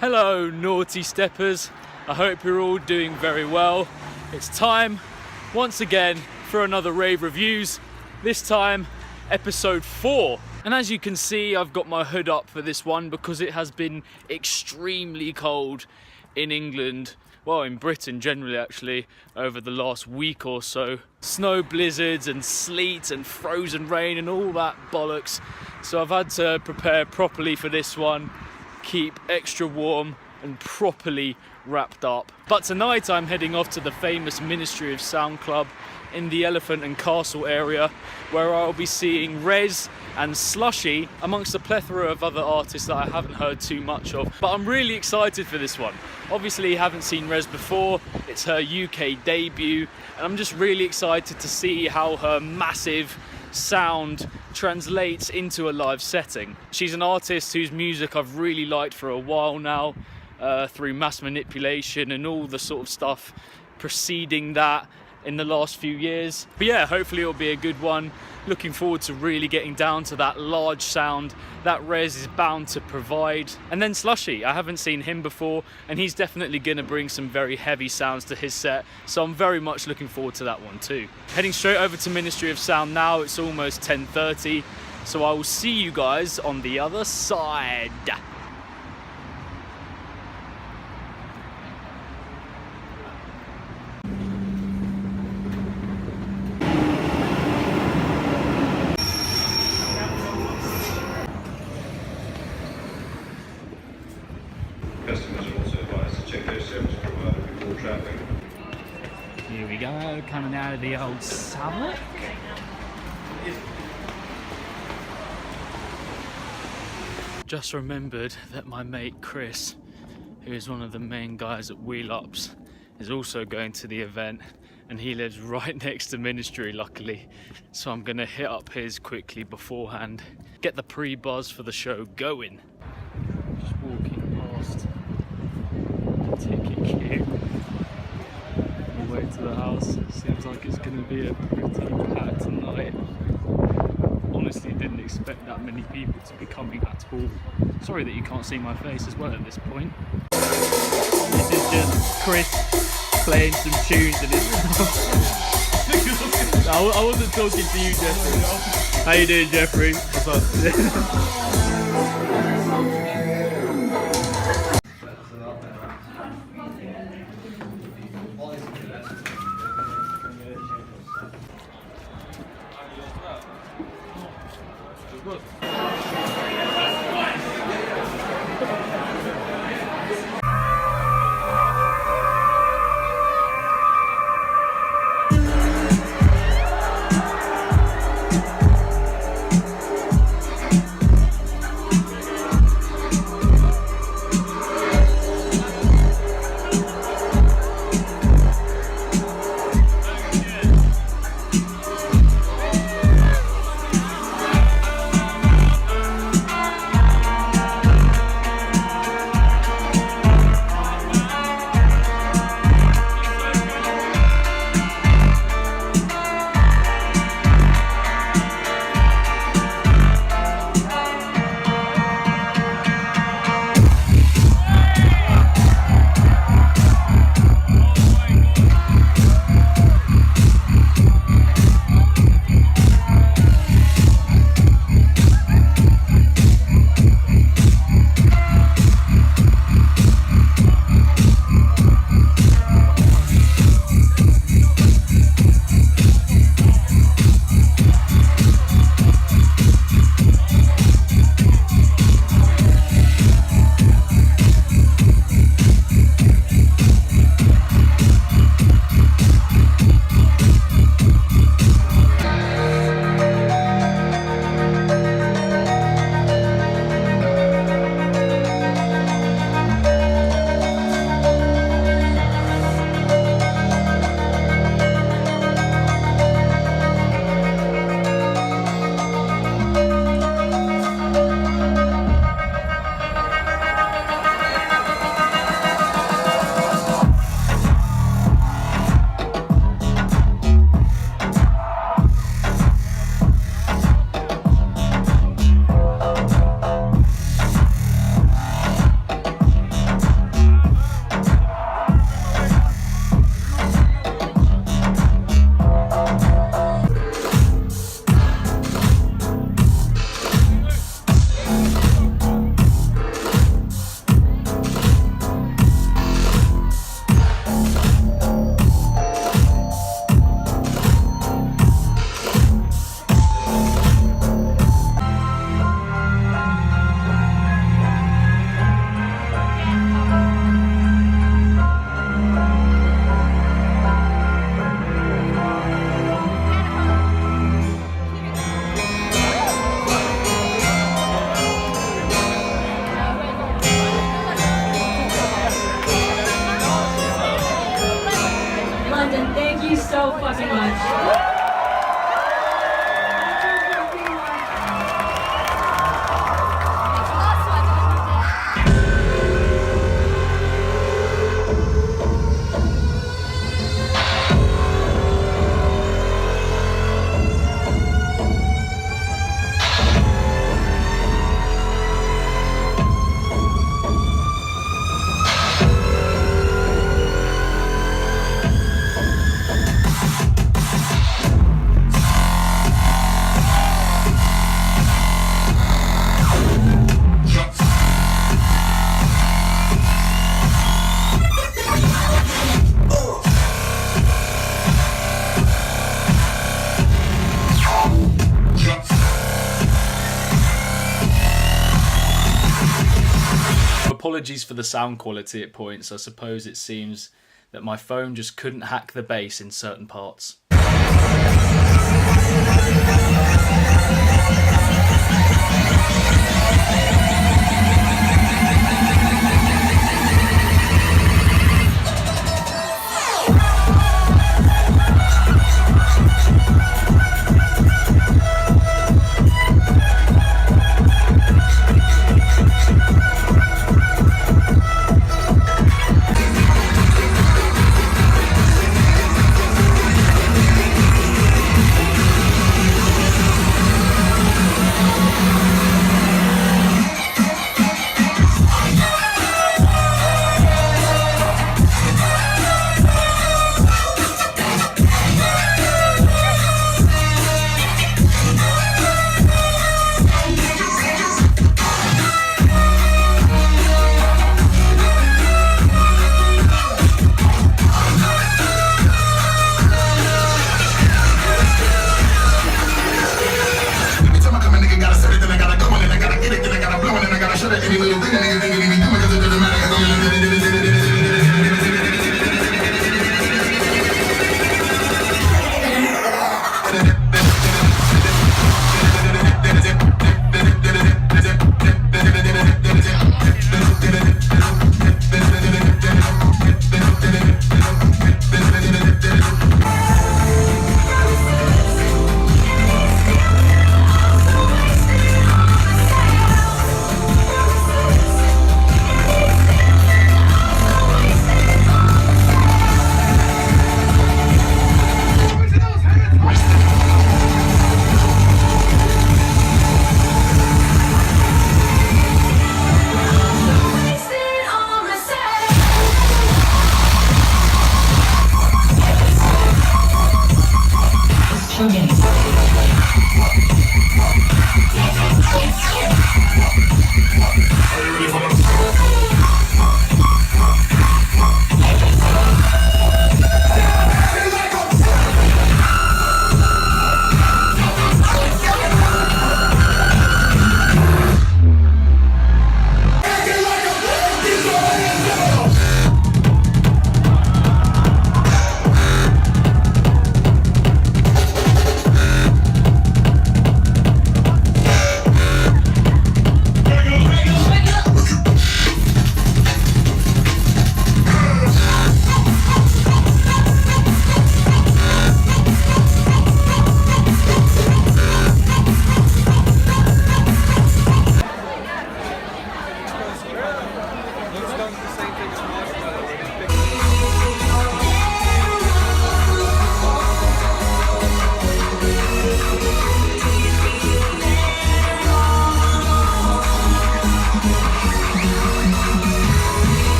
Hello naughty steppers, I hope you're all doing very well. It's time once again for another Rave Reviews, this time episode 4. And as you can see, I've got my hood up for this one because it has been extremely cold in England, well in Britain generally actually, over the last week or so. Snow blizzards and sleet and frozen rain and all that bollocks. So I've had to prepare properly for this one, keep extra warm and properly wrapped up. But tonight I'm heading off to the famous Ministry of Sound Club in the Elephant and Castle area, where I'll be seeing REZZ and Slushii, amongst a plethora of other artists that I haven't heard too much of. But I'm really excited for this one. Obviously haven't seen REZZ before, it's her UK debut, and I'm just really excited to see how her massive sound translates into a live setting. She's an artist whose music I've really liked for a while now, through Mass Manipulation and all the sort of stuff preceding that in the last few years. But yeah, hopefully it'll be a good one. Looking forward to really getting down to that large sound that REZZ is bound to provide. And then Slushii, I haven't seen him before, and he's definitely gonna bring some very heavy sounds to his set, so I'm very much looking forward to that one too. Heading straight over to Ministry of Sound now, it's almost 10:30, so I will see you guys on the other side. Customers are also advised to check their service provider before travelling. Here we go, coming out of the old Savok. Just remembered that my mate Chris, who is one of the main guys at Wheel Ups, is also going to the event, and he lives right next to Ministry luckily, so I'm gonna hit up his quickly beforehand, get the pre-buzz for the show going. Just walking past the ticket queue on the way to the house. Seems like it's going to be a pretty packed night. Honestly didn't expect that many people to be coming at all. Sorry that you can't see my face as well at this point. This is just Chris playing some tunes and I wasn't talking to you, Jeffrey. How you doing, Jeffrey? What's up? Apologies for the sound quality at points. I suppose it seems that my phone just couldn't hack the bass in certain parts.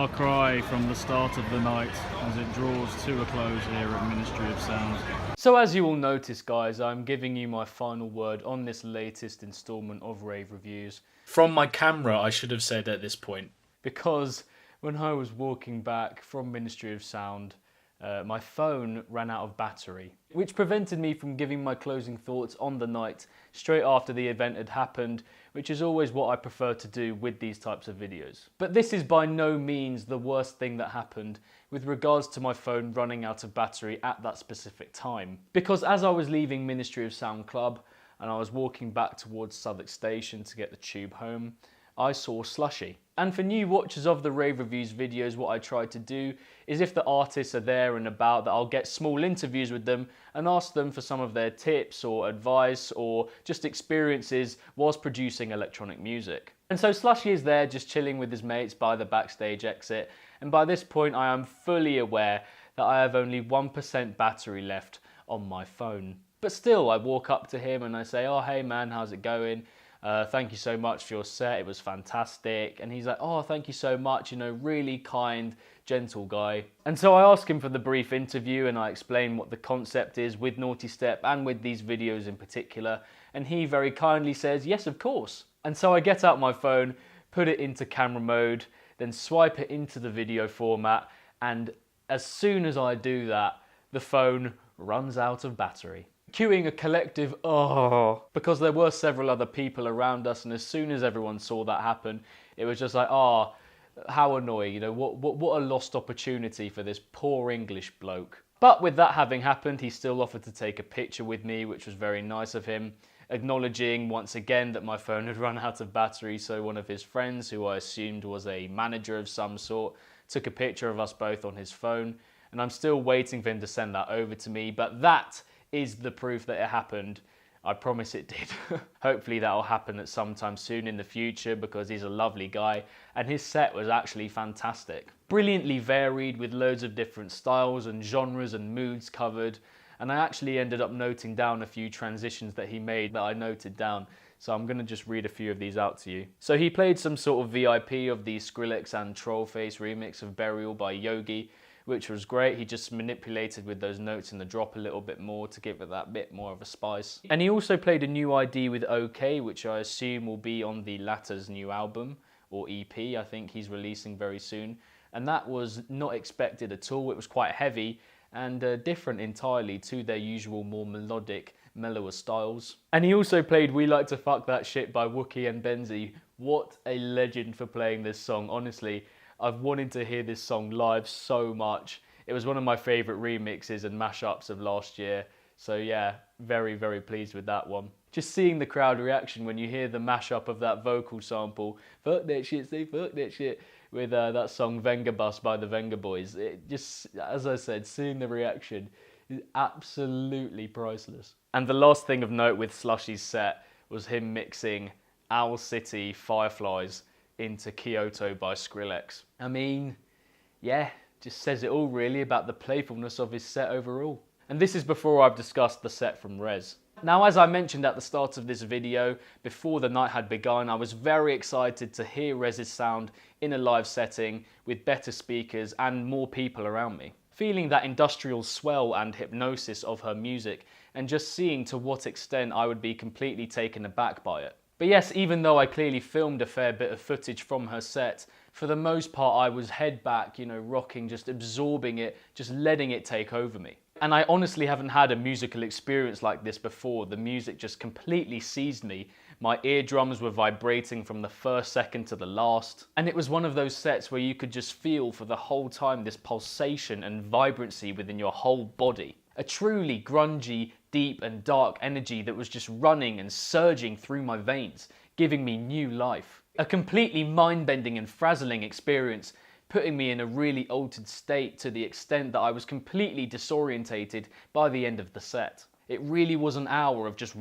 far cry from the start of the night as it draws to a close here at Ministry of Sound. So as you will notice, guys, I'm giving you my final word on this latest instalment of Rave Reviews. From my camera, I should have said at this point. Because when I was walking back from Ministry of Sound my phone ran out of battery, which prevented me from giving my closing thoughts on the night straight after the event had happened, which is always what I prefer to do with these types of videos. But this is by no means the worst thing that happened with regards to my phone running out of battery at that specific time. Because as I was leaving Ministry of Sound Club and I was walking back towards Southwark Station to get the tube home, I saw Slushii. And for new watchers of the Rave Reviews videos, what I try to do is if the artists are there and about, that I'll get small interviews with them and ask them for some of their tips or advice or just experiences whilst producing electronic music. And so Slushii is there just chilling with his mates by the backstage exit, and by this point I am fully aware that I have only 1% battery left on my phone. But still, I walk up to him and I say, "Oh hey man, how's it going? Thank you so much for your set, it was fantastic." And he's like, "Oh, thank you so much, you know, really kind, gentle guy." And so I ask him for the brief interview and I explain what the concept is with Nawtystep and with these videos in particular. And he very kindly says, "Yes, of course." And so I get out my phone, put it into camera mode, then swipe it into the video format. And as soon as I do that, the phone runs out of battery. Cueing a collective "oh," because there were several other people around us, and as soon as everyone saw that happen, it was just like, oh, how annoying, you know, what a lost opportunity for this poor English bloke. But with that having happened, he still offered to take a picture with me, which was very nice of him, acknowledging once again that my phone had run out of battery. So one of his friends, who I assumed was a manager of some sort, took a picture of us both on his phone, and I'm still waiting for him to send that over to me. But that is the proof that it happened. I promise it did. Hopefully that'll happen at some time soon in the future, because he's a lovely guy and his set was actually fantastic. Brilliantly varied with loads of different styles and genres and moods covered, and I actually ended up noting down a few transitions that he made that I noted down. So I'm going to just read a few of these out to you. So he played some sort of VIP of the Skrillex and Trollface remix of Burial by Yogi, which was great. He just manipulated with those notes in the drop a little bit more to give it that bit more of a spice. And he also played a new ID with OK, which I assume will be on the latter's new album, or EP, I think he's releasing very soon. And that was not expected at all. It was quite heavy and different entirely to their usual more melodic, mellower styles. And he also played We Like to Fuck That Shit by Wookie and Benzi. What a legend for playing this song, honestly. I've wanted to hear this song live so much. It was one of my favourite remixes and mashups of last year. So yeah, very, very pleased with that one. Just seeing the crowd reaction when you hear the mashup of that vocal sample, "Fuck that shit, say fuck that shit," with that song Venga Bus by the Venga Boys. It just, as I said, seeing the reaction is absolutely priceless. And the last thing of note with Slushii's set was him mixing Owl City Fireflies into Kyoto by Skrillex. I mean, yeah, just says it all really about the playfulness of his set overall. And this is before I've discussed the set from REZZ. Now, as I mentioned at the start of this video, before the night had begun, I was very excited to hear REZZ's sound in a live setting with better speakers and more people around me. Feeling that industrial swell and hypnosis of her music, and just seeing to what extent I would be completely taken aback by it. But yes, even though I clearly filmed a fair bit of footage from her set, for the most part I was head back, you know, rocking, just absorbing it, just letting it take over me. And I honestly haven't had a musical experience like this before. The music just completely seized me. My eardrums were vibrating from the first second to the last. And it was one of those sets where you could just feel for the whole time this pulsation and vibrancy within your whole body. A truly grungy, deep and dark energy that was just running and surging through my veins, giving me new life. A completely mind-bending and frazzling experience, putting me in a really altered state to the extent that I was completely disorientated by the end of the set. It really was an hour of just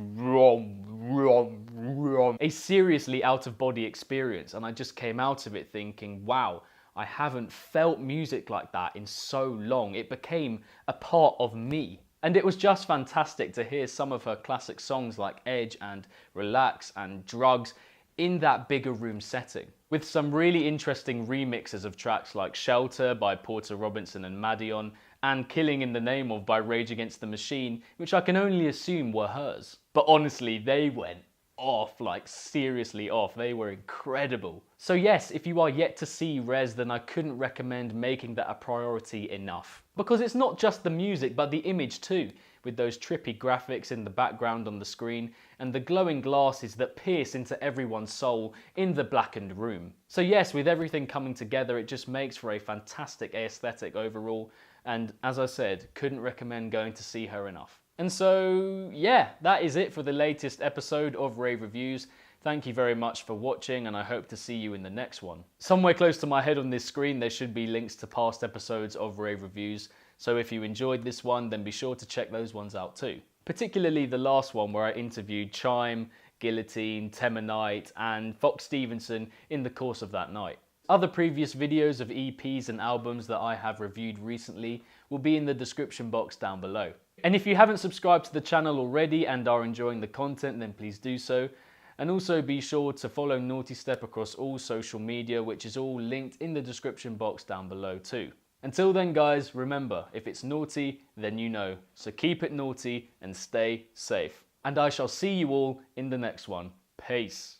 a seriously out-of-body experience, and I just came out of it thinking, wow, I haven't felt music like that in so long. It became a part of me. And it was just fantastic to hear some of her classic songs like Edge and Relax and Drugs in that bigger room setting, with some really interesting remixes of tracks like Shelter by Porter Robinson and Madion, and Killing in the Name of by Rage Against the Machine, which I can only assume were hers. But honestly, they went off, like seriously off. They were incredible. So yes, if you are yet to see REZZ, then I couldn't recommend making that a priority enough. Because it's not just the music, but the image too, with those trippy graphics in the background on the screen, and the glowing glasses that pierce into everyone's soul in the blackened room. So yes, with everything coming together, it just makes for a fantastic aesthetic overall, and as I said, couldn't recommend going to see her enough. And so, yeah, that is it for the latest episode of Rave Reviews. Thank you very much for watching, and I hope to see you in the next one. Somewhere close to my head on this screen, there should be links to past episodes of Rave Reviews, so if you enjoyed this one, then be sure to check those ones out too. Particularly the last one where I interviewed Chime, Guillotine, Temanite, and Fox Stevenson in the course of that night. Other previous videos of EPs and albums that I have reviewed recently will be in the description box down below. And if you haven't subscribed to the channel already and are enjoying the content, then please do so. And also be sure to follow Nawtystep across all social media, which is all linked in the description box down below too. Until then guys, remember, if it's naughty, then you know. So keep it naughty and stay safe. And I shall see you all in the next one. Peace.